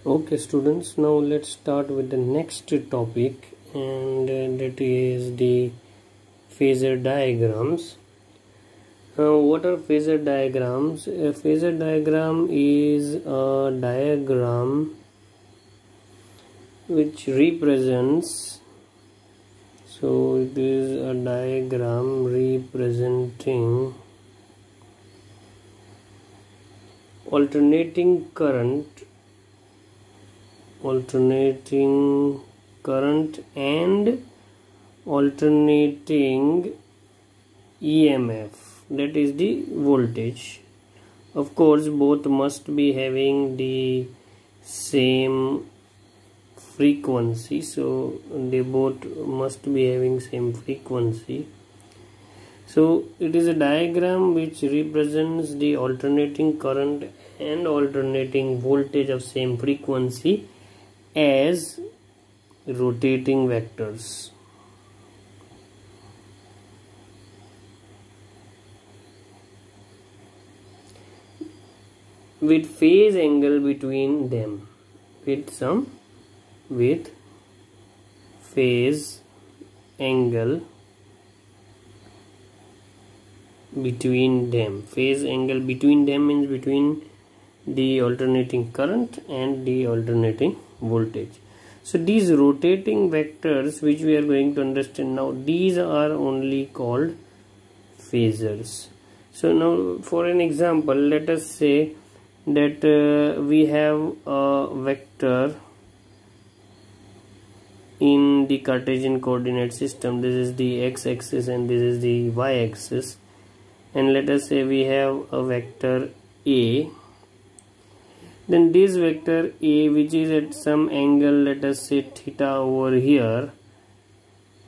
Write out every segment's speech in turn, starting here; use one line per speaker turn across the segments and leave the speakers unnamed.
Okay students, now let's start with the next topic, and that is the phasor diagrams. What are phasor diagrams? A phasor diagram is a diagram which represents, so it is a diagram representing alternating current and alternating EMF, that is the voltage. Of course, both must be having the same frequency, so they both must be having same frequency. So it is a diagram which represents the alternating current and alternating voltage of same frequency as rotating vectors. With phase angle between them, with phase angle between them. Phase angle between them means between the alternating current and the alternating voltage. So these rotating vectors which we are going to understand now, these are only called phasors. So now for an example, let us say that we have a vector in the Cartesian coordinate system. This is the x-axis and this is the y-axis, and let us say we have a vector A. Then this vector A, which is at some angle, let us say theta over here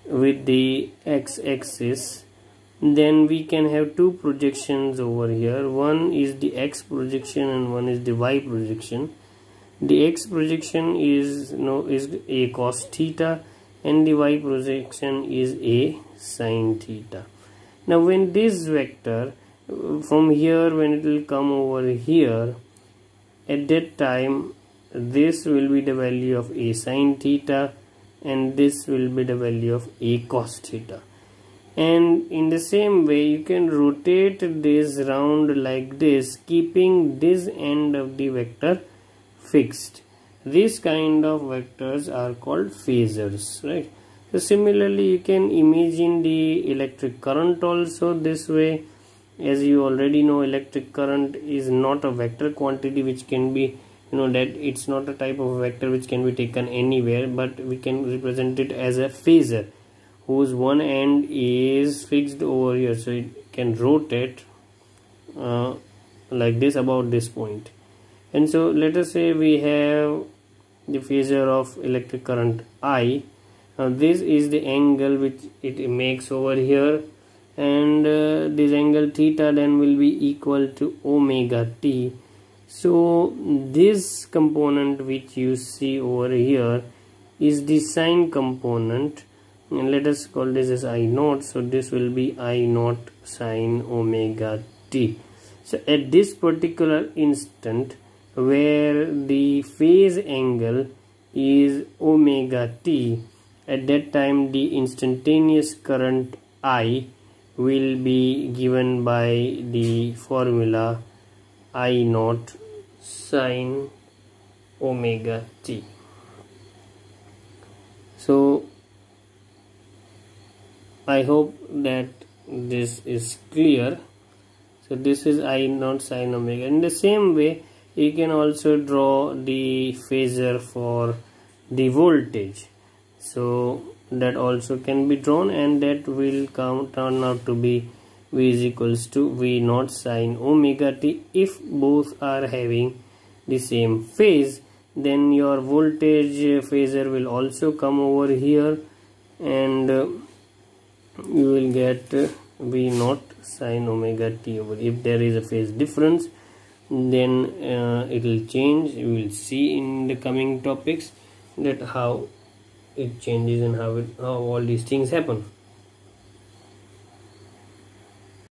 with the x-axis, then we can have two projections over here. One is the x projection and one is the y projection. The x projection is a cos theta and the y projection is a sin theta. Now when this vector from here, when it will come over here, at that time this will be the value of a sin theta and this will be the value of a cos theta. And in the same way you can rotate this round like this, keeping this end of the vector fixed. These kind of vectors are called phasors, right? So similarly you can imagine the electric current also this way. As you already know, electric current is not a vector quantity which can be, that it's not a type of vector which can be taken anywhere, but we can represent it as a phasor whose one end is fixed over here, so it can rotate like this about this point. And so let us say we have the phasor of electric current I. Now this is the angle which it makes over here, and this angle theta then will be equal to omega t. So this component which you see over here is the sine component, and let us call this as I naught. So this will be I naught sine omega t. So at this particular instant where the phase angle is omega t, at that time the instantaneous current I will be given by the formula I naught sine omega t. So I hope that this is clear. So this is I naught sine omega. In the same way you can also draw the phasor for the voltage. So that also can be drawn, and that will turn out to be V is equals to V naught sine omega t. If both are having the same phase, then your voltage phasor will also come over here, and you will get V naught sine omega t over. If there is a phase difference, then it will change. You will see in the coming topics that how it changes and how all these things happen.